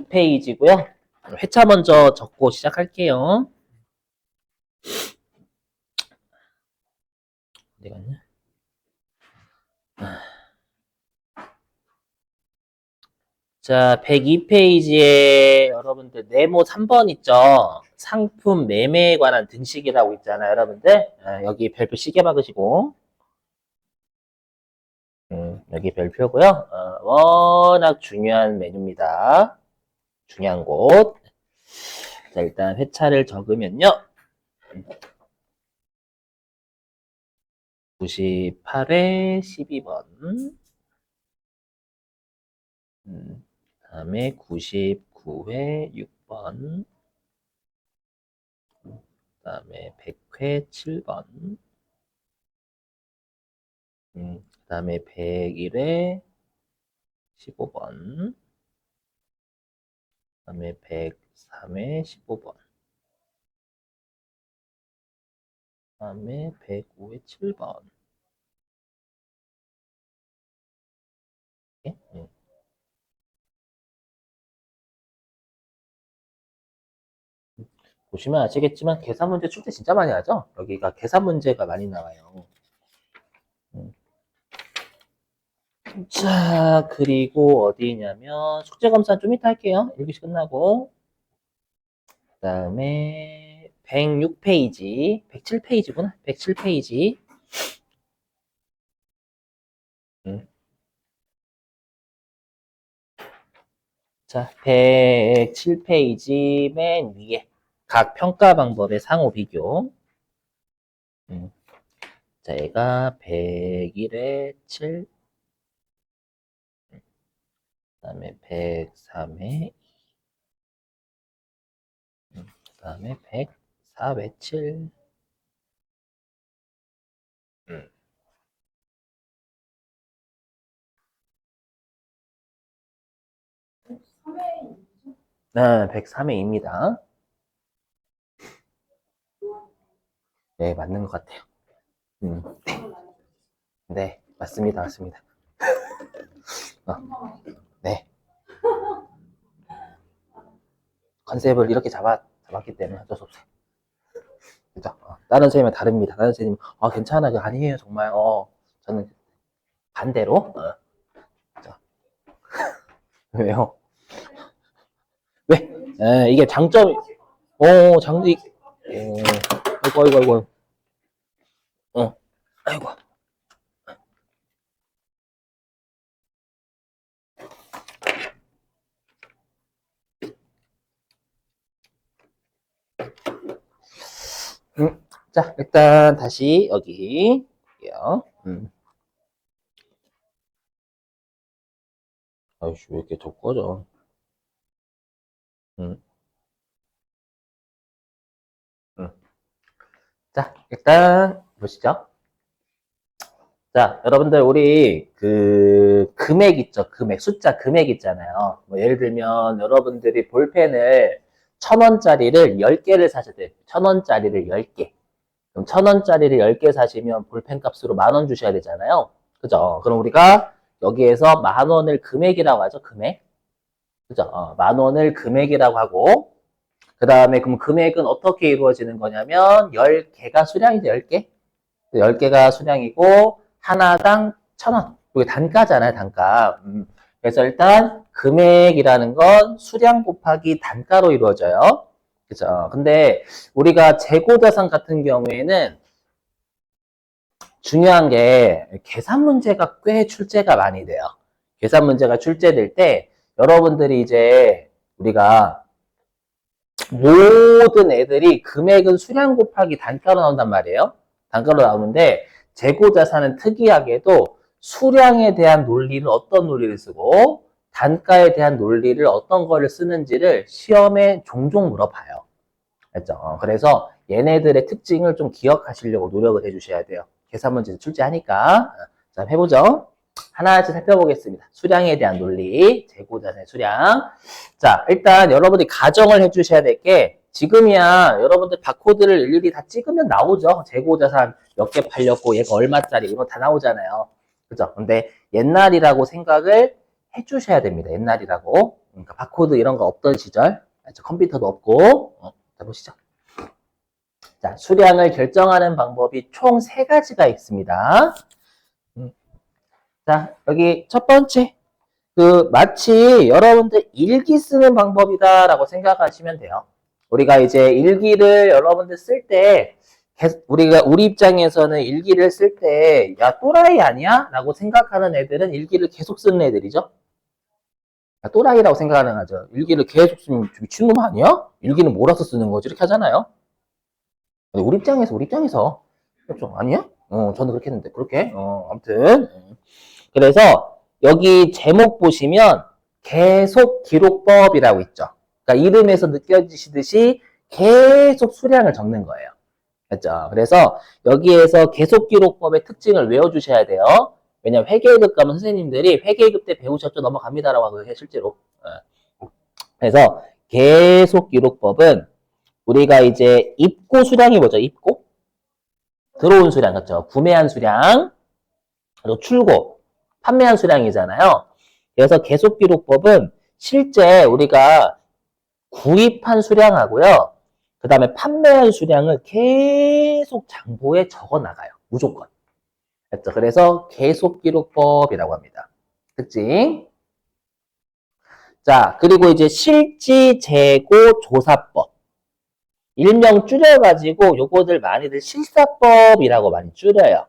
102페이지고요. 회차 먼저 적고 시작할게요. 어디 갔냐? 자, 102페이지에 여러분들 네모 3번 있죠? 상품 매매에 관한 등식이라고 있잖아요, 여러분들. 여기 별표 시계 박으시고. 여기 별표고요. 워낙 중요한 메뉴입니다. 중요한 곳. 자, 일단 회차를 적으면요. 98에 12번. 다음에 99회 6번. 다음에 100회 7번. 다음에 101회 15번. 다음에 103회 15번. 다음에 105회 7번. 예? 보시면 아시겠지만 계산 문제 출제 진짜 많이 하죠? 여기가 계산 문제가 많이 나와요. 자, 그리고 어디냐면 숙제검사 좀 이따 할게요. 1교시 끝나고. 그 다음에 106페이지, 107페이지구나. 107페이지. 자, 107페이지 맨 위에 각 평가 방법의 상호 비교. 자, 얘가 101에 7, 그 다음에 103회, 그 다음에 104회 7. 네, 103회입니다. 네, 맞는 것 같아요. 네, 맞습니다. 맞습니다. 네. 컨셉을 이렇게 잡았기 때문에 어쩔 수 없어요. 그죠? 다른 선생님은 다릅니다. 다른 선생님, 괜찮아. 그 아니에요. 정말, 저는 반대로. 왜요? 왜? 이게 장점이, 아이고. 아이고. 자, 일단 다시 여기 볼게요. 아이씨, 왜 이렇게 자꾸 꺼져? 자, 일단 보시죠. 자, 여러분들 우리 그 금액 있죠? 금액, 숫자 금액 있잖아요. 뭐 예를 들면 여러분들이 볼펜을 1,000원짜리를 10개를 사셔야 돼요. 1,000원짜리를 10개. 그럼 1,000원짜리를 10개 사시면 볼펜 값으로 10,000원 주셔야 되잖아요. 그죠? 그럼 우리가 여기에서 10,000원을 금액이라고 하죠. 금액. 그죠? 10,000원을 금액이라고 하고, 그 다음에 그럼 금액은 어떻게 이루어지는 거냐면 10개가 수량이죠. 10개. 10개가 수량이고 하나당 1,000원. 이게 단가잖아요. 단가. 그래서 일단 금액이라는 건 수량 곱하기 단가로 이루어져요. 그죠? 근데 우리가 재고자산 같은 경우에는 중요한 게 계산 문제가 꽤 출제가 많이 돼요. 계산 문제가 출제될 때 여러분들이 이제 우리가 모든 애들이 금액은 수량 곱하기 단가로 나온단 말이에요. 단가로 나오는데 재고자산은 특이하게도 수량에 대한 논리를 어떤 논리를 쓰고 단가에 대한 논리를 어떤 거를 쓰는지를 시험에 종종 물어봐요. 알죠? 그래서 얘네들의 특징을 좀 기억하시려고 노력을 해주셔야 돼요. 계산 문제 출제하니까. 자, 해보죠. 하나씩 살펴보겠습니다. 수량에 대한 논리, 재고자산의 수량. 자, 일단 여러분들이 가정을 해주셔야 될 게 지금이야 여러분들 바코드를 일일이 다 찍으면 나오죠. 재고자산 몇 개 팔렸고 얘가 얼마짜리 이런 거 다 나오잖아요. 그죠? 근데 옛날이라고 생각을 해주셔야 됩니다. 옛날이라고. 그러니까 바코드 이런 거 없던 시절, 컴퓨터도 없고, 자, 보시죠. 자, 수량을 결정하는 방법이 총 3가지가 있습니다. 자, 여기 첫 번째. 마치 여러분들 일기 쓰는 방법이다라고 생각하시면 돼요. 우리가 이제 일기를 여러분들 쓸 때, 우리 입장에서는 일기를 쓸 때, 야, 또라이 아니야? 라고 생각하는 애들은 일기를 계속 쓰는 애들이죠. 야, 또라이라고 생각하는 거죠. 일기를 계속 쓰면 미친놈 아니야? 일기는 몰아서 쓰는 거지. 이렇게 하잖아요. 우리 입장에서. 그렇죠. 아니야? 저는 그렇게 했는데, 그렇게. 아무튼. 그래서, 여기 제목 보시면, 계속 기록법이라고 있죠. 그러니까 이름에서 느껴지시듯이 계속 수량을 적는 거예요. 그렇죠? 그래서, 여기에서 계속 기록법의 특징을 외워주셔야 돼요. 왜냐면 회계급 가면 선생님들이 회계급 때 배우셨죠? 넘어갑니다라고 하고 실제로. 그래서, 계속 기록법은, 우리가 이제 입고 수량이 뭐죠? 입고? 들어온 수량, 그렇죠? 구매한 수량, 그리고 출고, 판매한 수량이잖아요. 그래서 계속 기록법은 실제 우리가 구입한 수량하고요. 그 다음에 판매한 수량을 계속 장보에 적어 나가요. 무조건. 그렇죠? 그래서 계속 기록법이라고 합니다. 특징. 자, 그리고 이제 실지 재고 조사법. 일명 줄여가지고 요거들 많이들 실사법이라고 많이 줄여요.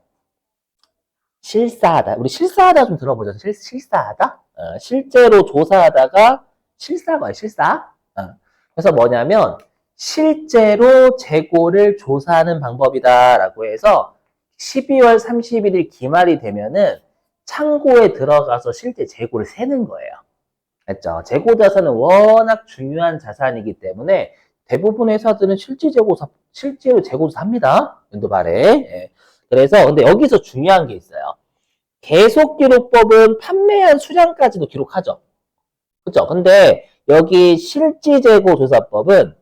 실사하다. 우리 실사하다 좀 들어보죠. 실사하다? 실제로 조사하다가 실사가 실사. 그래서 뭐냐면 실제로 재고를 조사하는 방법이다라고 해서 12월 31일 기말이 되면은 창고에 들어가서 실제 재고를 세는 거예요. 됐죠? 재고 자산은 워낙 중요한 자산이기 때문에 대부분 회사들은 실제로 재고조사 합니다. 연도말에. 예. 그래서, 근데 여기서 중요한 게 있어요. 계속 기록법은 판매한 수량까지도 기록하죠. 그죠? 근데 여기 실지재고조사법은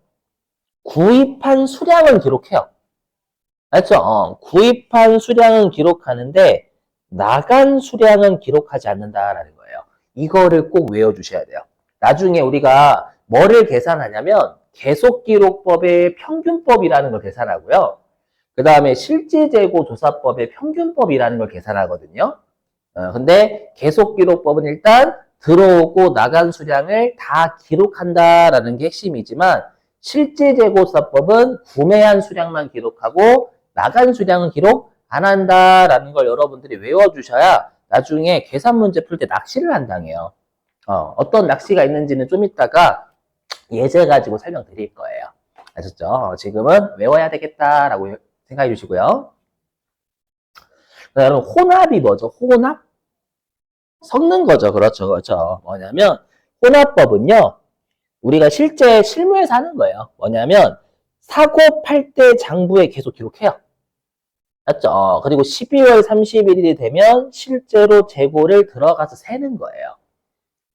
구입한 수량은 기록해요. 맞죠? 구입한 수량은 기록하는데 나간 수량은 기록하지 않는다라는 거예요. 이거를 꼭 외워주셔야 돼요. 나중에 우리가 뭐를 계산하냐면 계속기록법의 평균법이라는 걸 계산하고요. 그 다음에 실질재고조사법의 평균법이라는 걸 계산하거든요. 근데 계속기록법은 일단 들어오고 나간 수량을 다 기록한다라는 게 핵심이지만 실질재고조사법은 구매한 수량만 기록하고 나간 수량은 기록 안 한다라는 걸 여러분들이 외워주셔야 나중에 계산 문제 풀 때 낚시를 안 당해요. 어떤 낚시가 있는지는 좀 이따가 예제 가지고 설명드릴 거예요. 아셨죠? 지금은 외워야 되겠다라고 생각해 주시고요. 여러분, 혼합이 뭐죠? 혼합? 섞는 거죠. 그렇죠. 그렇죠. 뭐냐면, 혼합법은요, 우리가 실제 실무에서 하는 거예요. 뭐냐면, 사고 팔 때 장부에 계속 기록해요. 맞죠? 그리고 12월 31일이 되면 실제로 재고를 들어가서 세는 거예요.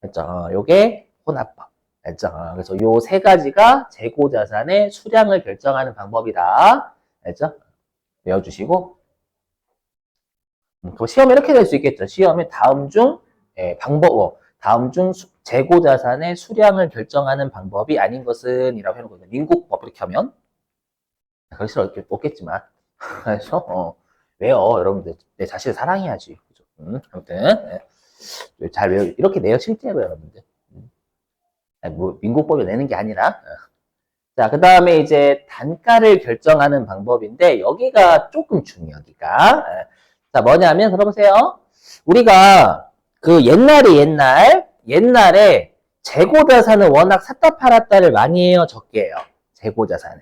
맞죠? 요게 혼합법. 알죠? 그래서 요 3가지가 재고 자산의 수량을 결정하는 방법이다. 알죠? 외워주시고. 시험에 이렇게 될 수 있겠죠. 시험에 다음 중 재고 자산의 수량을 결정하는 방법이 아닌 것은 이라고 해놓거든요. 민국법 이렇게 하면 그럴 수 없겠지만 그래서 왜요? 여러분들 내 자신을 사랑해야지. 그죠? 아무튼 잘 외워 이렇게 내요 실제로 여러분들. 뭐 민국법을 내는 게 아니라. 자, 그 다음에 이제 단가를 결정하는 방법인데 여기가 조금 중요해요. 여기가. 자, 뭐냐면 들어보세요. 우리가 그 옛날에 재고자산은 워낙 샀다 팔았다를 많이 해요, 적게 해요. 재고자산은.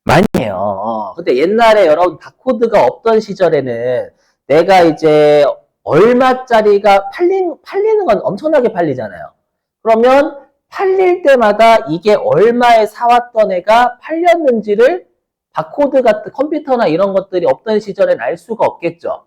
많이 해요. 근데 옛날에 여러분 바코드가 없던 시절에는 내가 이제 얼마짜리가 팔리는 건 엄청나게 팔리잖아요. 그러면 팔릴 때마다 이게 얼마에 사왔던 애가 팔렸는지를 바코드 같은 컴퓨터나 이런 것들이 없던 시절엔 알 수가 없겠죠.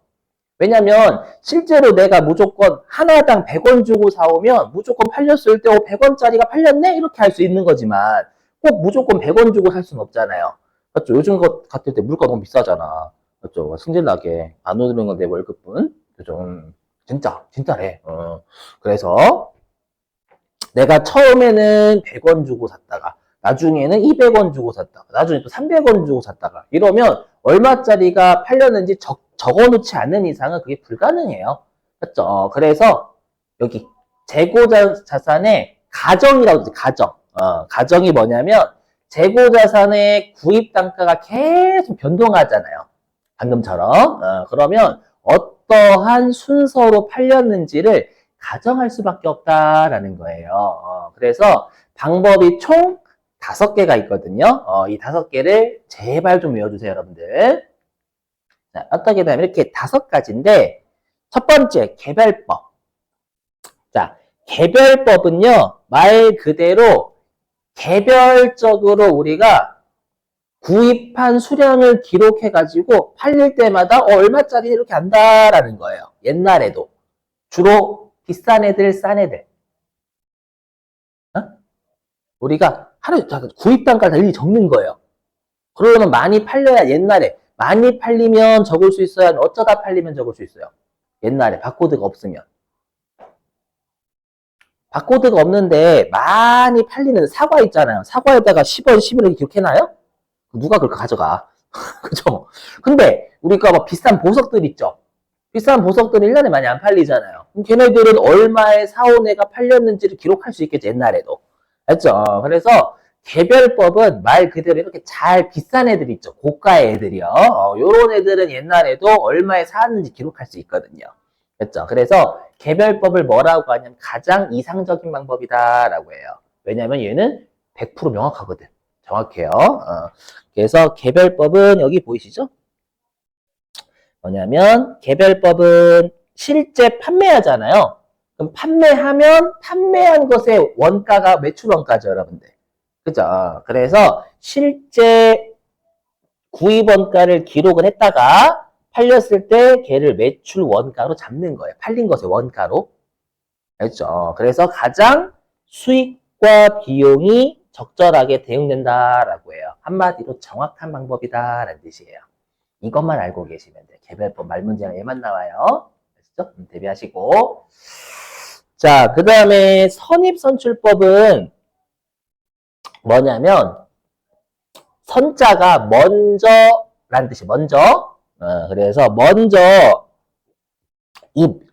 왜냐면 실제로 내가 무조건 하나당 100원 주고 사오면 무조건 팔렸을 때 100원짜리가 팔렸네? 이렇게 할 수 있는 거지만 꼭 무조건 100원 주고 살 수는 없잖아요. 맞죠? 요즘 것 같을 때 물가 너무 비싸잖아. 맞죠? 승질나게 안 오르는 건데 월급은. 그죠? 진짜래. 그래서 내가 처음에는 100원 주고 샀다가 나중에는 200원 주고 샀다가 나중에 또 300원 주고 샀다가 이러면 얼마짜리가 팔렸는지 적어놓지 않는 이상은 그게 불가능해요. 그렇죠? 그래서 여기 재고자산의 가정이라고 하지, 가정. 가정이 뭐냐면 재고자산의 구입 단가가 계속 변동하잖아요. 방금처럼. 그러면 어떠한 순서로 팔렸는지를 가정할 수밖에 없다라는 거예요. 그래서 방법이 총 5개가 있거든요. 이 5개를 제발 좀 외워주세요, 여러분들. 자, 어떻게 되면 이렇게 5가지인데, 첫 번째, 개별법. 자, 개별법은요, 말 그대로 개별적으로 우리가 구입한 수량을 기록해가지고 팔릴 때마다 얼마짜리 이렇게 한다라는 거예요. 옛날에도. 주로 비싼 애들, 싼 애들. 우리가 하루 구입 단가를 일일이 적는 거예요. 그러려면 많이 팔려야 옛날에 많이 팔리면 적을 수 있어야 어쩌다 팔리면 적을 수 있어요. 옛날에 바코드가 없으면. 바코드가 없는데 많이 팔리는 사과 있잖아요. 사과에다가 10원, 11원 기록해놔요? 누가 그렇게 가져가? 그죠? 근데 우리가 막 비싼 보석들 있죠? 비싼 보석들은 1년에 많이 안 팔리잖아요. 그럼 걔네들은 얼마에 사온 애가 팔렸는지를 기록할 수 있겠죠, 옛날에도. 알죠? 그래서 개별법은 말 그대로 이렇게 잘 비싼 애들 있죠. 고가의 애들이요. 요런 애들은 옛날에도 얼마에 사왔는지 기록할 수 있거든요. 그렇죠? 그래서 개별법을 뭐라고 하냐면 가장 이상적인 방법이다라고 해요. 왜냐면 얘는 100% 명확하거든. 정확해요. 그래서 개별법은 여기 보이시죠? 뭐냐면 개별법은 실제 판매하잖아요. 그럼 판매하면 판매한 것의 원가가 매출 원가죠, 여러분들. 그죠? 그래서 실제 구입 원가를 기록을 했다가 팔렸을 때 걔를 매출 원가로 잡는 거예요. 팔린 것의 원가로. 알죠? 그래서 가장 수익과 비용이 적절하게 대응된다라고 해요. 한마디로 정확한 방법이다라는 뜻이에요. 이것만 알고 계시면 돼요. 개별법 말문제가 얘만 나와요. 아시죠? 대비하시고. 자, 그 다음에 선입선출법은 뭐냐면 선자가 먼저라는 뜻이 먼저. 그래서 먼저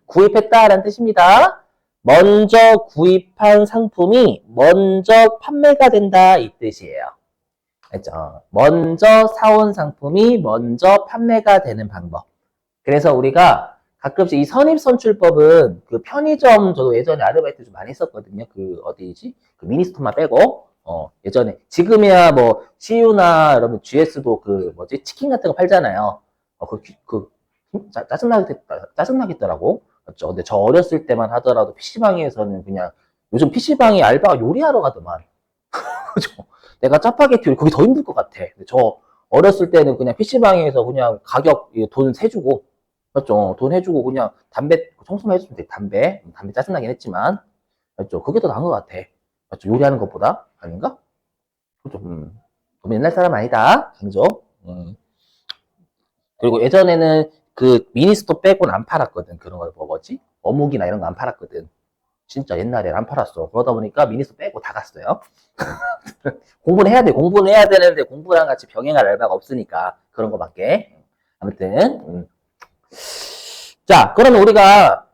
구입했다라는 뜻입니다. 먼저 구입한 상품이 먼저 판매가 된다 이 뜻이에요. 알죠? 먼저 사온 상품이 먼저 판매가 되는 방법. 그래서 우리가 가끔씩 이 선입선출법은 그 편의점 저도 예전에 아르바이트 좀 많이 했었거든요. 그 어디지? 그 미니스토마 빼고 예전에 지금이야 뭐 CU나 여러분 GS도 그 뭐지 치킨 같은 거 팔잖아요. 짜증나겠더라고. 그렇죠? 근데 저 어렸을 때만 하더라도 PC방에서는 그냥 요즘 PC방에 알바가 요리하러 가더만. 그죠? 내가 짜파게티 거기 더 힘들 것 같아. 근데 저 어렸을 때는 그냥 PC방에서 그냥 가격 돈 세주고 맞죠? 돈 해주고 그냥 담배 청소만 해주면 돼. 담배 짜증나긴 했지만 맞죠? 그게 더 나은 것 같아. 맞죠? 요리하는 것보다 아닌가? 그죠? 너무 옛날 사람 아니다. 강조. 그리고 예전에는 그 미니스토 빼고는 안 팔았거든. 그런 거 뭐지? 어묵이나 이런 거 안 팔았거든. 진짜 옛날에 안 팔았어. 그러다 보니까 미니스토 빼고 다 갔어요. 공부는 해야 돼. 공부는 해야 되는데 공부랑 같이 병행할 알바가 없으니까 그런 거밖에. 아무튼 자, 그러면 우리가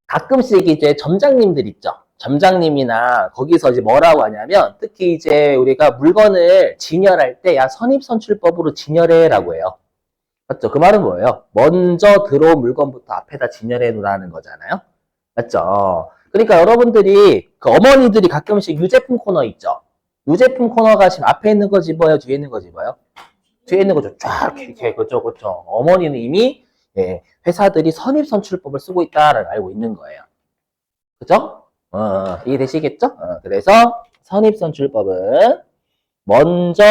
가끔씩 이제 점장님들 있죠. 점장님이나 거기서 이제 뭐라고 하냐면 특히 이제 우리가 물건을 진열할 때 야 선입선출법으로 진열해라고 해요. 맞죠? 그 말은 뭐예요? 먼저 들어온 물건부터 앞에다 진열해 놓으라는 거잖아요. 맞죠? 그러니까 여러분들이 그 어머니들이 가끔씩 유제품 코너 있죠. 유제품 코너 가시면 앞에 있는 거 집어요, 뒤에 있는 거 집어요? 뒤에 있는 거죠. 쫙 이렇게 그죠. 어머니는 이미 회사들이 선입선출법을 쓰고 있다를 알고 있는 거예요. 그죠? 이해되시겠죠? 그래서 선입선출법은 먼저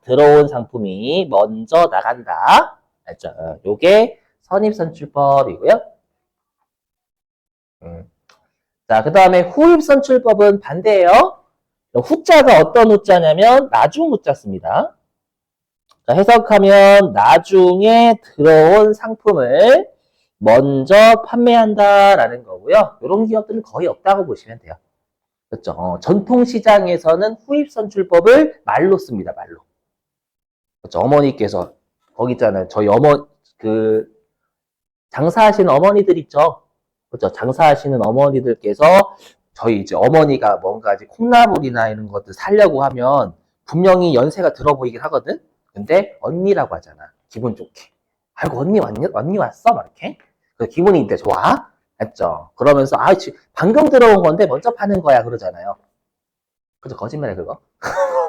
들어온 상품이 먼저 나간다. 알죠? 요게 선입선출법이고요. 자, 그 다음에 후입선출법은 반대예요. 후자가 어떤 후자냐면 나중 후자 씁니다. 자, 해석하면 나중에 들어온 상품을 먼저 판매한다라는 거고요. 이런 기업들은 거의 없다고 보시면 돼요. 그렇죠. 전통시장에서는 후입선출법을 말로 씁니다. 말로. 그렇죠. 어머니께서 거기 있잖아요. 저희 그 장사하시는 어머니들 있죠. 그렇죠. 장사하시는 어머니들께서 저희 이제 어머니가 뭔가 이제 콩나물이나 이런 것들 사려고 하면 분명히 연세가 들어 보이긴 하거든. 근데 언니라고 하잖아. 기분 좋게. 아이고 언니 왔니? 언니 왔어? 막 이렇게. 그 기분이 이때 좋아. 했죠. 그러면서 방금 들어온 건데 먼저 파는 거야 그러잖아요. 그죠? 거짓말이야 그거.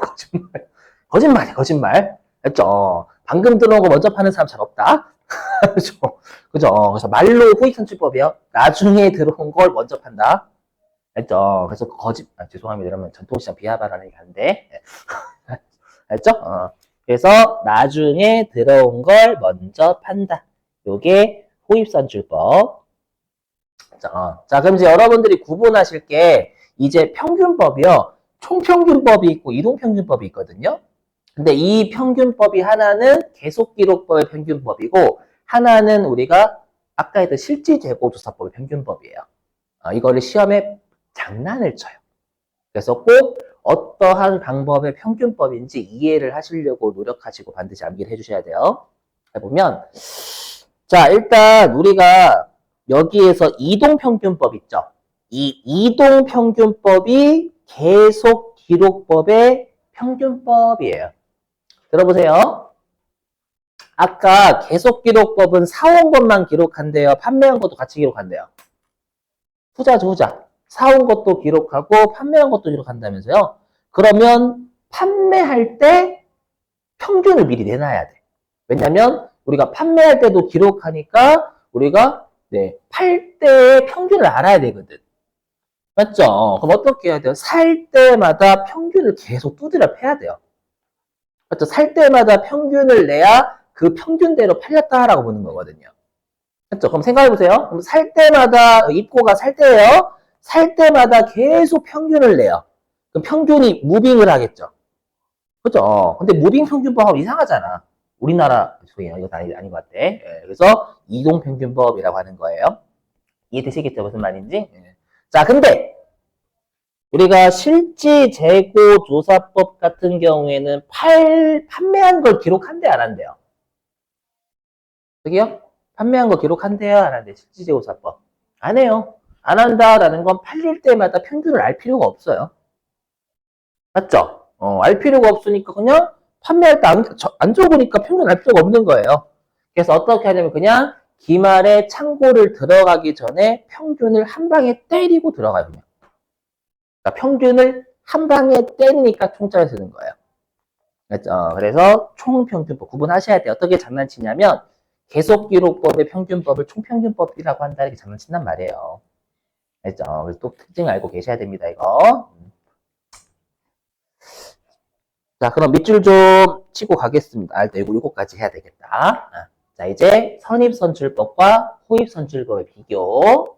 거짓말. 거짓말이야 거짓말. 했죠. 방금 들어온 거 먼저 파는 사람 잘 없다. 그죠? 그죠? 그래서 말로 후익선출법이요. 나중에 들어온 걸 먼저 판다. 했죠? 그래서 죄송합니다. 이러면 전통시장 비하발언을 얘기하는데. 했죠? 그래서 나중에 들어온 걸 먼저 판다. 요게 후입선출법. 자, 그럼 이제 여러분들이 구분하실 게 이제 평균법이요. 총평균법이 있고 이동평균법이 있거든요. 근데 이 평균법이 하나는 계속기록법의 평균법이고 하나는 우리가 아까 했던 실질재고조사법의 평균법이에요. 이거를 시험에 장난을 쳐요. 그래서 꼭 어떠한 방법의 평균법인지 이해를 하시려고 노력하시고 반드시 암기를 해주셔야 돼요. 해보면 자 일단 우리가 여기에서 이동평균법 있죠. 이 이동평균법이 계속기록법의 평균법이에요. 들어보세요. 아까 계속기록법은 사온 것만 기록한대요. 판매한 것도 같이 기록한대요. 후자죠, 후자. 사온 것도 기록하고 판매한 것도 기록한다면서요. 그러면 판매할 때 평균을 미리 내놔야 돼. 왜냐면 우리가 판매할 때도 기록하니까 우리가 팔 때의 평균을 알아야 되거든. 맞죠? 그럼 어떻게 해야 돼요? 살 때마다 평균을 계속 두드려 패야 돼요. 맞죠? 살 때마다 평균을 내야 그 평균대로 팔렸다라고 보는 거거든요. 맞죠? 그럼 생각해보세요. 그럼 살 때마다, 입고가 살 때예요. 살 때마다 계속 평균을 내요. 그럼 평균이 무빙을 하겠죠. 그죠? 근데 무빙 평균법하고 이상하잖아. 우리나라, 죄송해요. 이거 아닌 것 같아. 그래서 이동평균법이라고 하는 거예요. 이해되시겠죠? 무슨 말인지? 자, 근데 우리가 실지재고조사법 같은 경우에는 판매한 걸 기록한대, 안 한대요? 저기요? 판매한 거 기록한대요, 안 한대요? 실지재고조사법. 안 해요. 안 한다라는 건 팔릴 때마다 평균을 알 필요가 없어요. 맞죠? 알 필요가 없으니까 그냥 판매할 때 안 적으니까 평균 알 필요가 없는 거예요. 그래서 어떻게 하냐면 그냥 기말에 창고를 들어가기 전에 평균을 한 방에 때리고 들어가요, 그냥. 그러니까 평균을 한 방에 때리니까 총자를 쓰는 거예요. 그렇죠? 그래서 총평균법 구분하셔야 돼요. 어떻게 장난치냐면 계속기록법의 평균법을 총평균법이라고 한다 이렇게 장난친단 말이에요. 알죠? 그래서 또 특징 알고 계셔야 됩니다, 이거. 자, 그럼 밑줄 좀 치고 가겠습니다. 일단 요거까지 해야 되겠다. 자, 이제 선입선출법과 후입선출법의 비교.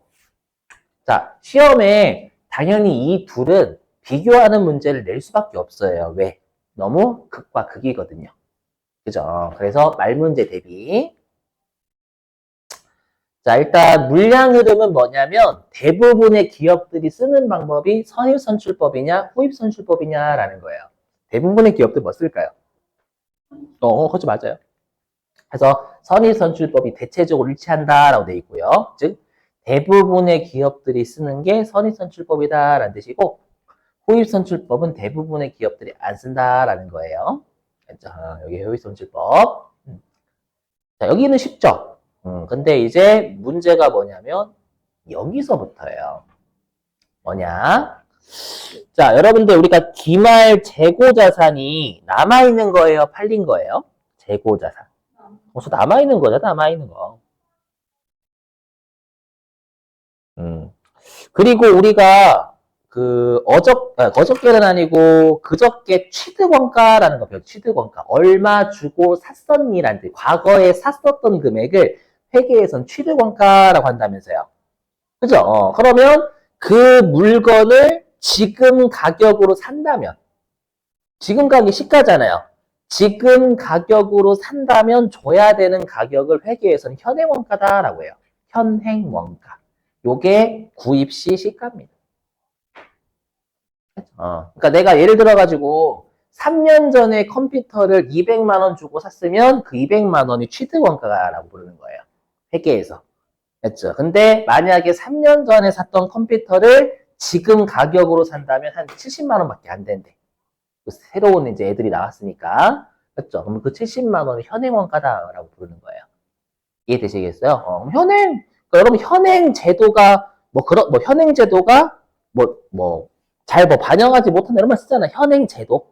자, 시험에 당연히 이 둘은 비교하는 문제를 낼 수밖에 없어요. 왜? 너무 극과 극이거든요. 그죠? 그래서 말문제 대비. 자, 일단 물량 흐름은 뭐냐면 대부분의 기업들이 쓰는 방법이 선입선출법이냐 후입선출법이냐라는 거예요. 대부분의 기업들 뭐 쓸까요? 그렇죠. 맞아요. 그래서 선입선출법이 대체적으로 일치한다라고 되어 있고요. 즉 대부분의 기업들이 쓰는 게 선입선출법이다라는 뜻이고 후입선출법은 대부분의 기업들이 안 쓴다라는 거예요. 자, 여기 후입선출법. 자, 여기는 쉽죠. 근데 이제 문제가 뭐냐면 여기서부터예요. 뭐냐? 자, 여러분들 우리가 기말 재고자산이 남아있는 거예요? 팔린 거예요? 재고자산. 남아있는 거죠, 남아있는 거. 그리고 우리가 어저께는 아니고 그저께 취득원가라는 거 배웠죠. 취득원가. 얼마 주고 샀었니라는 뜻. 과거에 샀었던 금액을 회계에선 취득원가라고 한다면서요. 그죠? 그러면 그 물건을 지금 가격으로 산다면, 지금 가격이 시가잖아요. 지금 가격으로 산다면 줘야 되는 가격을 회계에서는 현행원가다라고 해요. 현행원가. 요게 구입 시 시가입니다. 그러니까 내가 예를 들어가지고 3년 전에 컴퓨터를 200만 원 주고 샀으면 그 200만 원이 취득원가라고 부르는 거예요. 회계에서. 됐죠? 근데 만약에 3년 전에 샀던 컴퓨터를 지금 가격으로 산다면 한 70만 원밖에 안 된대. 새로운 이제 애들이 나왔으니까. 그렇죠? 그럼 그 70만 원은 현행원가다라고 부르는 거예요. 이해되시겠어요? 현행, 그러니까 여러분 현행 제도가 현행 제도가 잘 반영하지 못한다 이런 말 쓰잖아. 현행 제도.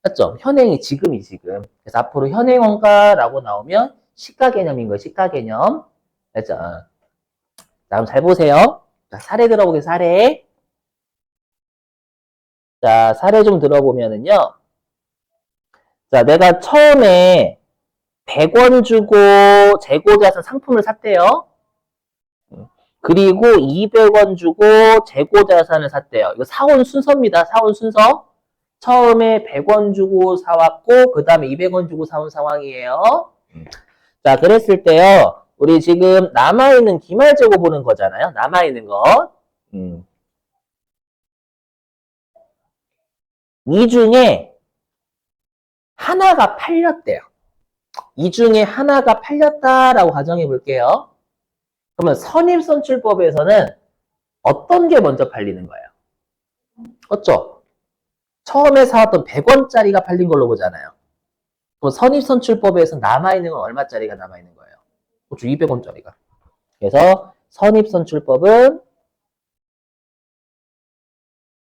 맞죠? 현행이 지금이 지금. 그래서 앞으로 현행원가라고 나오면 시가 개념인 거예요. 시가 개념. 맞죠? 다음 잘 보세요. 자, 사례 들어보게 사례. 자, 사례 좀 들어보면은요. 자, 내가 처음에 100원 주고 재고자산 상품을 샀대요. 그리고 200원 주고 재고자산을 샀대요. 이거 사온 순서입니다. 사온 순서. 처음에 100원 주고 사왔고 그 다음에 200원 주고 사온 상황이에요. 자, 그랬을 때요. 우리 지금 남아있는 기말재고 보는 거잖아요. 남아있는 거. 이 중에 하나가 팔렸대요. 이 중에 하나가 팔렸다라고 가정해 볼게요. 그러면 선입선출법에서는 어떤 게 먼저 팔리는 거예요? 어쩌? 처음에 사왔던 100원짜리가 팔린 걸로 보잖아요. 그럼 선입선출법에서 남아있는 건 얼마짜리가 남아있는 거예요? 200원짜리가. 그래서 선입선출법은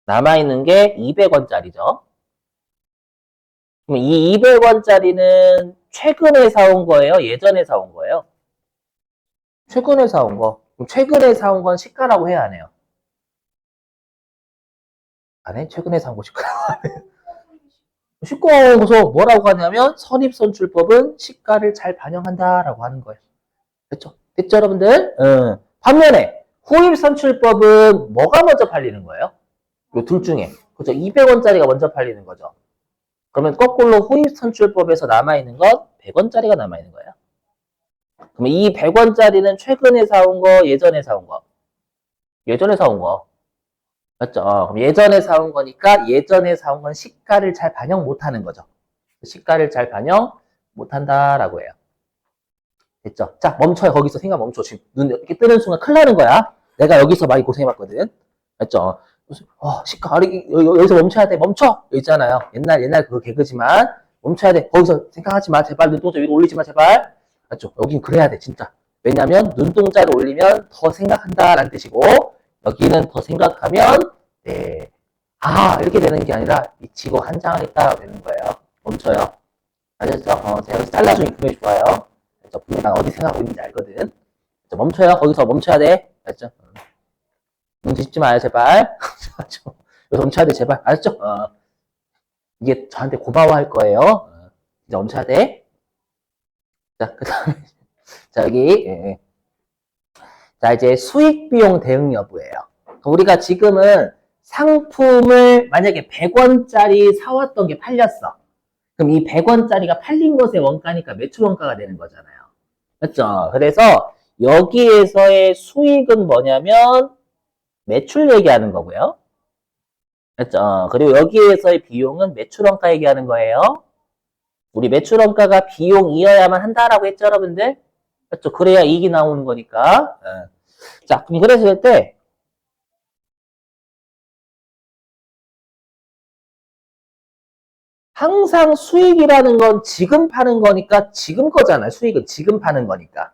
남아있는 게 200원짜리죠. 그럼 이 200원짜리는 최근에 사온 거예요? 예전에 사온 거예요? 최근에 사온 거. 그럼 최근에 사온 건 시가라고 해야 하네요. 안 해? 최근에 사온 거 시가라고 하네요. 시가에서 뭐라고 하냐면 선입선출법은 시가를 잘 반영한다라고 하는 거예요. 됐죠? 됐죠, 여러분들? 반면에 후입선출법은 뭐가 먼저 팔리는 거예요? 이 둘 중에. 그죠? 200원짜리가 먼저 팔리는 거죠. 그러면 거꾸로 후입선출법에서 남아있는 건 100원짜리가 남아있는 거예요. 그러면 이 100원짜리는 최근에 사온 거, 예전에 사온 거? 예전에 사온 거. 맞죠? 그럼 예전에 사온 거니까 예전에 사온 건 시가를 잘 반영 못하는 거죠. 시가를 잘 반영 못한다라고 해요. 됐죠? 자, 멈춰요. 거기서 생각 멈춰. 지금 눈 이렇게 뜨는 순간 큰일 나는 거야. 내가 여기서 많이 고생해봤거든. 맞죠? 시가, 여기서 멈춰야 돼. 멈춰! 있잖아요. 옛날 그 개그지만. 멈춰야 돼. 거기서 생각하지 마. 제발 눈동자 위로 올리지 마. 제발. 맞죠? 여긴 그래야 돼. 진짜. 왜냐면 눈동자를 올리면 더 생각한다라는 뜻이고, 여기는 더 생각하면, 네. 이렇게 되는 게 아니라 미치고 한장하겠다 되는 거예요. 멈춰요. 아셨죠? 제가 여기서 잘라주니 분명히 좋아요. 분명히 난 어디 생각하고 있는지 알거든. 멈춰요. 거기서 멈춰야 돼. 알았죠? 눈 뒤집지 마요, 제발. 여기서 멈춰야 돼, 제발. 알았죠? 이게 저한테 고마워할 거예요. 이제 멈춰야 돼. 자, 그 다음에, 자, 여기, 예. 자, 이제 수익 비용 대응 여부예요. 우리가 지금은 상품을 만약에 100원짜리 사왔던 게 팔렸어. 그럼 이 100원짜리가 팔린 것의 원가니까 매출 원가가 되는 거잖아요. 맞죠? 그래서 여기에서의 수익은 뭐냐면 매출 얘기하는 거고요. 맞죠? 그리고 여기에서의 비용은 매출 원가 얘기하는 거예요. 우리 매출 원가가 비용이어야만 한다라고 했죠, 여러분들? 맞죠? 그래야 이익이 나오는 거니까. 자, 그럼 그랬을 때 항상 수익이라는 건 지금 파는 거니까 지금 거잖아요. 수익은 지금 파는 거니까.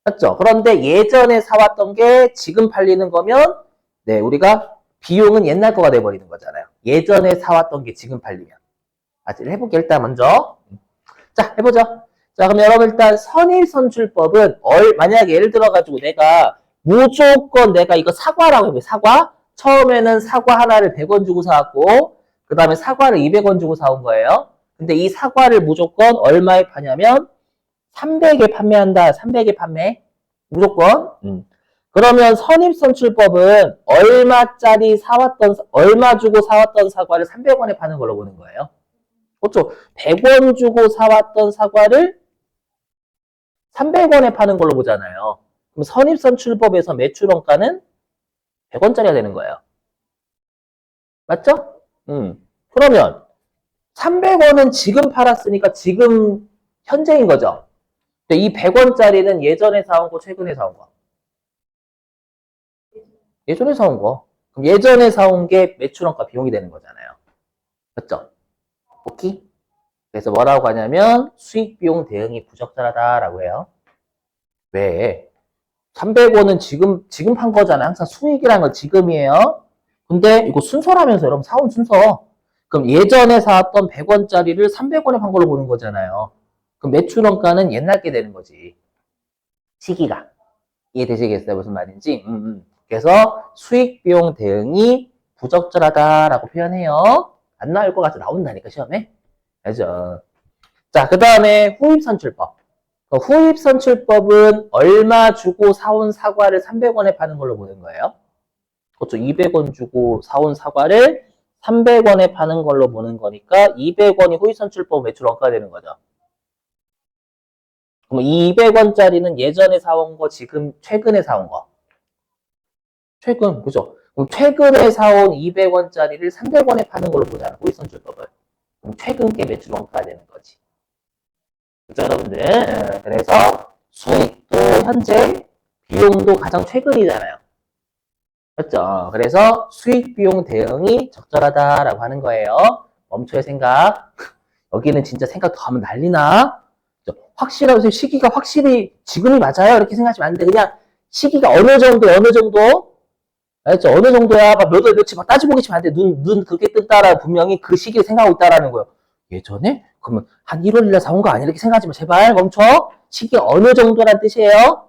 맞죠? 그런데 예전에 사왔던 게 지금 팔리는 거면 네, 우리가 비용은 옛날 거가 돼버리는 거잖아요. 예전에 사왔던 게 지금 팔리면. 해볼게 일단 먼저. 자, 해보죠. 자, 그럼 여러분 일단 선입선출법은 만약에 예를 들어가지고 내가 무조건 내가 이거 사과라고 해요. 사과. 처음에는 사과 하나를 100원 주고 사왔고 그 다음에 사과를 200원 주고 사온 거예요. 근데 이 사과를 무조건 얼마에 파냐면 300에 판매한다. 300에 판매. 무조건. 그러면 선입선출법은 얼마 주고 사왔던 사과를 300원에 파는 걸로 보는 거예요. 그렇죠. 100원 주고 사왔던 사과를 300원에 파는 걸로 보잖아요. 그럼 선입선출법에서 매출원가는 100원짜리가 되는 거예요. 맞죠? 그러면 300원은 지금 팔았으니까 지금 현재인 거죠. 근데 이 100원짜리는 예전에 사온 거, 최근에 사온 거? 예전에 사온 거. 그럼 예전에 사온 게 매출원가 비용이 되는 거잖아요. 맞죠? 오케이? 그래서 뭐라고 하냐면 수익 비용 대응이 부적절하다라고 해요. 왜? 300원은 지금 판 거잖아요. 항상 수익이라는 건 지금이에요. 근데 이거 순서라면서 여러분 사온 순서. 그럼 예전에 사왔던 100원짜리를 300원에 판 걸로 보는 거잖아요. 그럼 매출원가는 옛날 게 되는 거지. 시기가. 이해되시겠어요? 무슨 말인지? 그래서 수익 비용 대응이 부적절하다라고 표현해요. 안 나올 것 같아 나온다니까 시험에. 알죠? 자, 그 다음에 후입선출법. 후입선출법은 얼마 주고 사온 사과를 300원에 파는 걸로 보는 거예요. 그렇죠. 200원 주고 사온 사과를 300원에 파는 걸로 보는 거니까 200원이 후입선출법 매출 원가가 되는 거죠. 그럼 200원짜리는 예전에 사온 거, 지금 최근에 사온 거. 최근, 그죠? 그럼 최근에 사온 200원짜리를 300원에 파는 걸로 보잖아, 후입선출법은. 그럼 최근 게 매출 원가가 되는 거지. 그죠, 여러분들? 그래서 수익도 현재, 비용도 가장 최근이잖아요. 맞죠? 그래서 수익 비용 대응이 적절하다라고 하는 거예요. 멈춰의 생각. 여기는 진짜 생각 더 하면 난리나. 확실하고 시기가 확실히 지금이 맞아요. 이렇게 생각하시면 안 돼. 그냥 시기가 어느 정도? 알죠? 어느 정도야? 몇 월 며칠 막 따지고 계시면 안 돼. 눈 그렇게 뜬다라 분명히 그 시기를 생각하고 있다라는 거예요. 예전에? 그러면 한 1월일에 사온 거 아니야? 이렇게 생각하지 마. 제발 멈춰. 시기 어느 정도란 뜻이에요?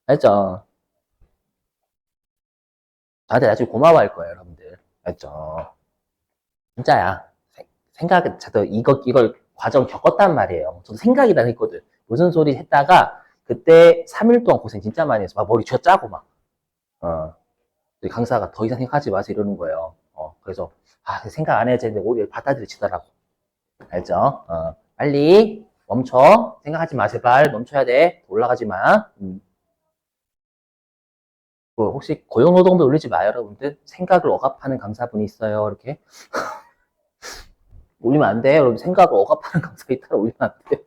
알죠? 저한테 나중에 고마워할 거예요, 여러분들. 알죠? 진짜야. 저도 이걸 과정 겪었단 말이에요. 저도 생각이 나 했거든. 무슨 소리 했다가 그때 3일 동안 고생 진짜 많이 했어. 막 머리 쥐어짜고 막. 강사가 더 이상 생각하지 마세요 이러는 거예요. 그래서 생각 안 해야 되는데 오히려 받아들여지더라고. 알죠? 빨리 멈춰. 생각하지 마 제발. 멈춰야 돼. 올라가지 마. 혹시 고용노동부 올리지 마요 여러분들. 생각을 억압하는 강사분이 있어요. 이렇게. 올리면 안 돼요. 여러분 생각을 억압하는 강사가 있다라 올리면 안 돼요.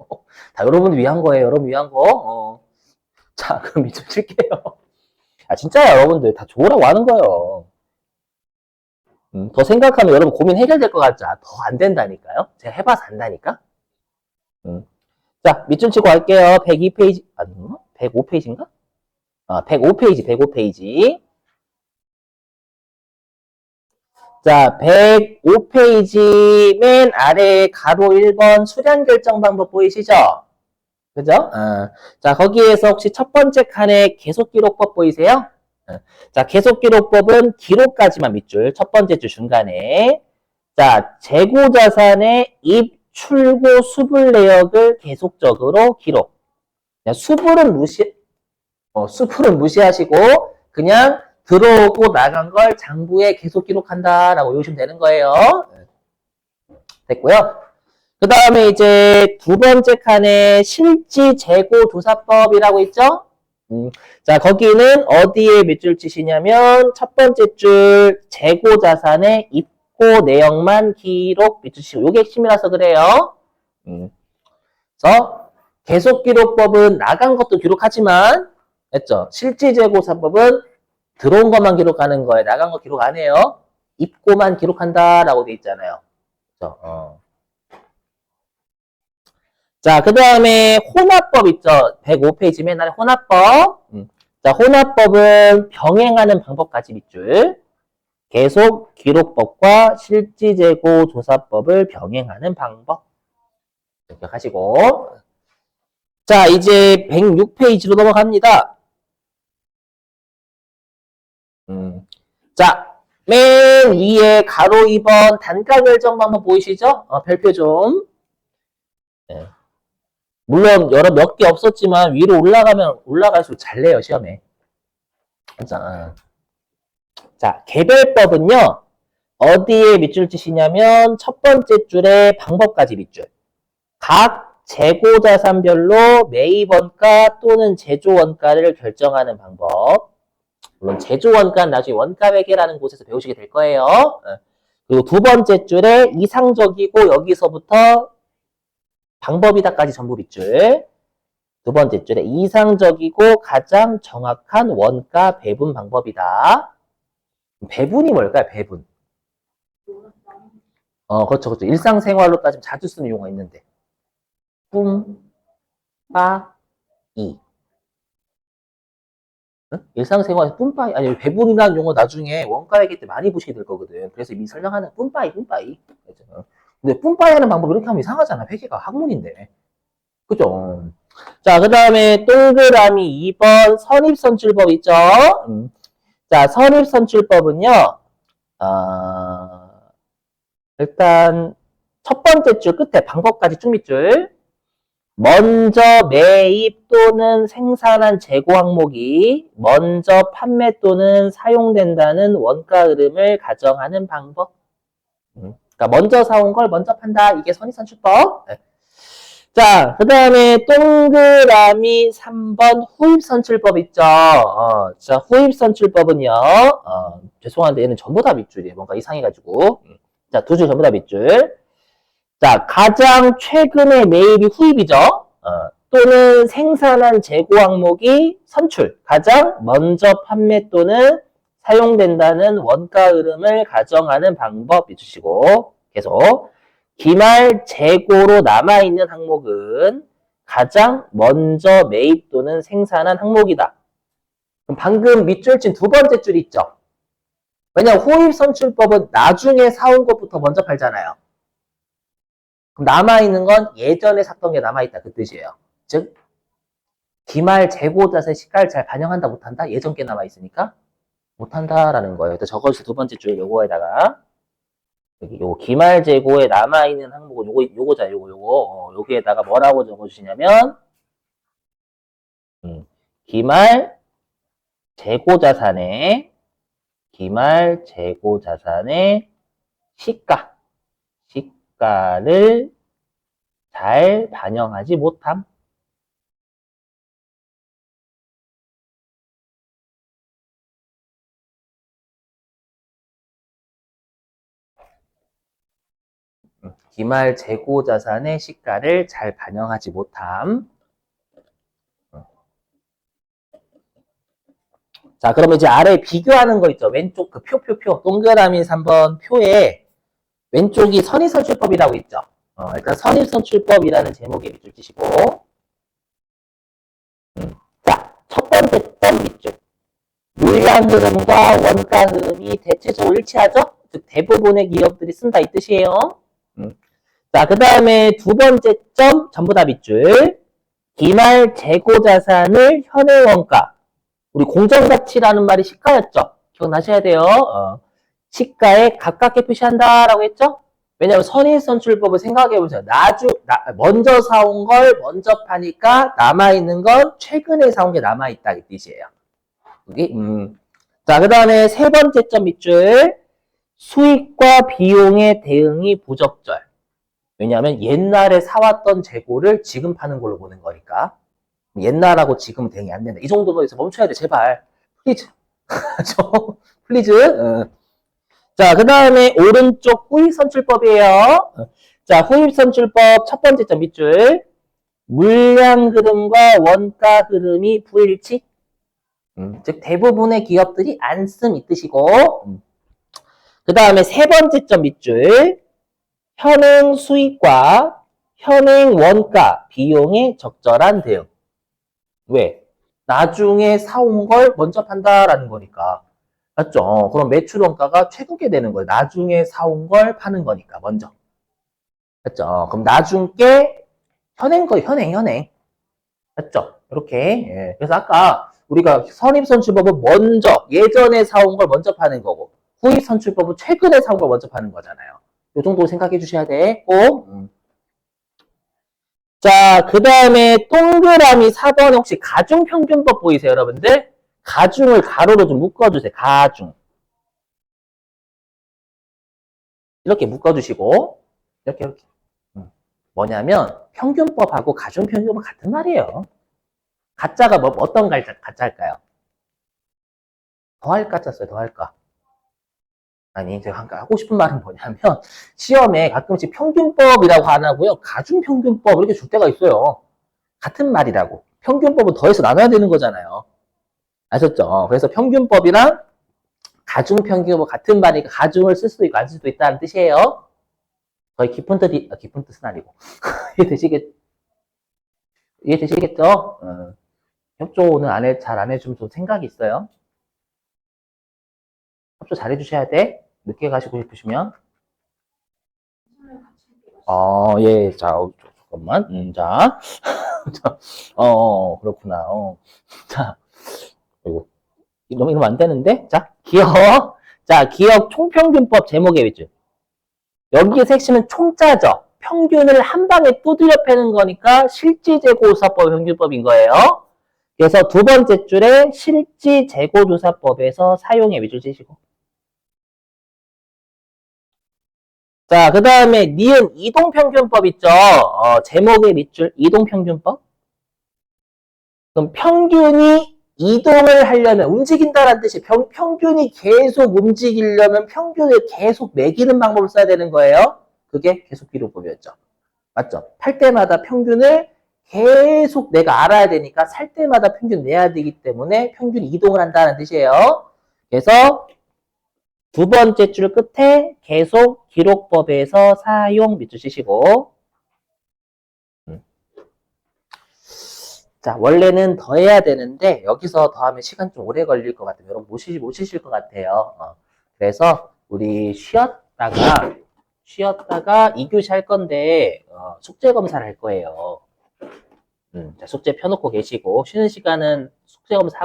다 여러분을 위한 거예요. 여러분 위한 거. 자 그럼 이제 칠게요. 진짜야 여러분들 다 좋으라고 하는 거예요. 더 생각하면 여러분 고민 해결될 것 같죠? 더 안 된다니까요. 제가 해봐서 안다니까. 자 밑줄 치고 갈게요. 102페이지 아닌가? 105페이지인가? 105페이지. 자, 105페이지 맨 아래 가로 1번 수량 결정 방법 보이시죠? 그죠? 자, 거기에서 혹시 첫 번째 칸에 계속 기록법 보이세요? 자, 계속 기록법은 기록까지만 밑줄, 첫 번째 줄 중간에. 자, 재고 자산의 입, 출고, 수불 내역을 계속적으로 기록. 수불은 무시하시고, 그냥 들어오고 나간 걸 장부에 계속 기록한다라고 외우시면 되는 거예요. 됐고요. 그 다음에 이제 두 번째 칸에 실지 재고 조사법이라고 있죠? 자, 거기는 어디에 밑줄 치시냐면 첫 번째 줄 재고 자산의 입고 내역만 기록 밑줄 치시고 이게 핵심이라서 그래요. 그래서 계속 기록법은 나간 것도 기록하지만 했죠. 실지 재고사법은 들어온 것만 기록하는 거예요. 나간 거 기록 안 해요. 입고만 기록한다라고 돼 있잖아요. 그렇죠? 자, 그 다음에 혼합법 있죠. 105페이지 맨 아래 혼합법. 자, 혼합법은 병행하는 방법까지 밑줄. 계속 기록법과 실지재고 조사법을 병행하는 방법. 기억하시고. 자, 이제 106페이지로 넘어갑니다. 자, 맨 위에 가로 2번 단가 결정 방법 보이시죠? 별표 좀. 네. 물론 여러 몇 개 없었지만 위로 올라가면 올라갈수록 잘 내요 시험에. 자, 개별법은요 어디에 밑줄 치시냐면 첫 번째 줄에 방법까지 밑줄. 각 재고자산별로 매입원가 또는 제조원가를 결정하는 방법. 물론 제조원가는 나중에 원가회계라는 곳에서 배우시게 될 거예요. 그리고 두 번째 줄에 이상적이고 여기서부터 방법이다까지 전부 빗줄. 두 번째 줄에 이상적이고 가장 정확한 원가 배분 방법이다. 배분이 뭘까요? 배분. 그렇죠, 그렇죠. 일상생활로 따지면 자주 쓰는 용어가 있는데. 뿜, 빠, 이. 응? 일상생활에서 뿜빠이, 아니, 배분이라는 용어 나중에 원가 얘기 때 많이 보시게 될 거거든. 그래서 이미 설명하는 뿜빠이, 뿜빠이. 그렇죠? 근데 뿜빠이 하는 방법 이렇게 하면 이상하잖아. 회계가 학문인데. 그죠? 자, 그 다음에 동그라미 2번 선입선출법 있죠? 자, 선입선출법은요, 일단 첫 번째 줄 끝에 방법까지 쭉 밑줄. 먼저 매입 또는 생산한 재고 항목이 먼저 판매 또는 사용된다는 원가 흐름을 가정하는 방법. 그러니까 먼저 사온 걸 먼저 판다. 이게 선입선출법. 네. 자, 그 다음에 동그라미 3번 후입선출법 있죠. 자, 후입선출법은요. 죄송한데 얘는 전부 다 밑줄이에요. 뭔가 이상해가지고. 자, 두 줄 전부 다 밑줄. 자, 가장 최근에 매입이 후입이죠. 또는 생산한 재고 항목이 선출. 가장 먼저 판매 또는 사용된다는 원가 흐름을 가정하는 방법 해주시고 계속 기말 재고로 남아있는 항목은 가장 먼저 매입 또는 생산한 항목이다. 그럼 방금 밑줄 친 두 번째 줄 있죠. 왜냐하면 후입선출법은 나중에 사온 것부터 먼저 팔잖아요. 그럼 남아있는 건 예전에 샀던 게 남아있다 그 뜻이에요. 즉 기말 재고자세 시가를 잘 반영한다 못한다? 예전 게 남아있으니까 못한다라는 거예요. 그래서 적어주세요. 두 번째 줄 요거에다가 여기 요 기말 재고에 남아있는 항목은 요거자 요거 여기에다가 뭐라고 적어주시냐면 기말 재고자산의 시가를 잘 반영하지 못함. 기말 재고자산의 시가를 잘 반영하지 못함. 자, 그러면 이제 아래 비교하는 거 있죠. 왼쪽 그 표. 동그라미 3번 표에 왼쪽이 선입선출법이라고 있죠. 일단 선입선출법이라는 제목의 밑줄 치시고. 자, 첫 번째 점 밑줄. 물량 흐름과 원가 흐름이 대체적으로 일치하죠? 즉, 대부분의 기업들이 쓴다 이 뜻이에요. 자, 그 다음에 두 번째 점, 전부 다 밑줄. 기말 재고자산을 현행 원가. 우리 공정가치라는 말이 시가였죠? 기억나셔야 돼요. 시가에 가깝게 표시한다라고 했죠? 왜냐하면 선입선출법을 생각해보세요. 먼저 사온 걸 먼저 파니까 남아있는 건 최근에 사온 게 남아있다 이 뜻이에요. 여기, 자, 그 다음에 세 번째 점 밑줄. 수익과 비용의 대응이 부적절. 왜냐하면 옛날에 사왔던 재고를 지금 파는 걸로 보는 거니까. 옛날하고 지금은 대응이 안 된다. 이 정도면 여기서 멈춰야 돼, 제발. 플리즈. 플리즈. 자, 그 다음에 오른쪽 후입선출법이에요. 자, 후입선출법 첫 번째 점 밑줄. 물량 흐름과 원가 흐름이 불일치. 즉, 대부분의 기업들이 안 씀 이 뜻이고. 그 다음에 세 번째 점 밑줄. 현행 수익과 현행 원가, 비용의 적절한 대응. 왜? 나중에 사온 걸 먼저 판다라는 거니까. 맞죠? 그럼 매출 원가가 최고게 되는 거예요. 나중에 사온 걸 파는 거니까, 먼저. 맞죠? 그럼 나중에 현행. 맞죠? 이렇게. 예. 그래서 아까 우리가 선입선출법은 먼저, 예전에 사온 걸 먼저 파는 거고, 후입선출법은 최근에 사온 걸 먼저 파는 거잖아요. 이 정도 생각해 주셔야 돼. 꼭. 자, 그 다음에 동그라미 4번에 혹시 가중평균법 보이세요, 여러분들? 가중을 가로로 좀 묶어주세요. 가중. 이렇게 묶어주시고, 이렇게. 뭐냐면, 평균법하고 가중평균법 같은 말이에요. 가짜가 어떤 가짜일까요? 더할 가짜 써요, 더할 가. 아니, 제가 하고 싶은 말은 뭐냐면, 시험에 가끔씩 평균법이라고 안 하고요. 가중평균법 이렇게 줄 때가 있어요. 같은 말이라고. 평균법은 더해서 나눠야 되는 거잖아요. 아셨죠? 그래서 평균법이랑 가중평균법 같은 말이니까 가중을 쓸 수도 있고 안 쓸 수도 있다는 뜻이에요. 거의 깊은 뜻은 아니고. 이해되시겠죠? 협조는 잘 안 해주면 좀 생각이 있어요. 협조 잘 해주셔야 돼. 늦게 가시고 싶으시면. 예, 자, 잠깐만. 자. 그렇구나. 자, 이거, 이러면 안 되는데? 자, 기억 총평균법 제목의 위주. 여기에서 핵심은 총자죠. 평균을 한 방에 두드려 패는 거니까 실지재고조사법 평균법인 거예요. 그래서 두 번째 줄에 실지재고조사법에서 사용의 위주를 쓰시고. 자, 그 다음에 니은 이동평균법 있죠? 제목의 밑줄 이동평균법. 그럼 평균이 이동을 하려면 움직인다라는 뜻이 평균이 계속 움직이려면 평균을 계속 매기는 방법을 써야 되는 거예요. 그게 계속 기록법이었죠. 맞죠? 팔 때마다 평균을 계속 내가 알아야 되니까 살 때마다 평균 내야 되기 때문에 평균이 이동을 한다는 뜻이에요. 그래서 두 번째 줄 끝에 계속 기록법에서 사용 밑줄 치시고 자, 원래는 더 해야 되는데 여기서 더하면 시간 좀 오래 걸릴 것 같아요. 여러분 못 쉬실 것 같아요. 그래서 우리 쉬었다가 2교시 할 건데 숙제 검사를 할 거예요. 자, 숙제 펴놓고 계시고 쉬는 시간은 숙제 검사 하고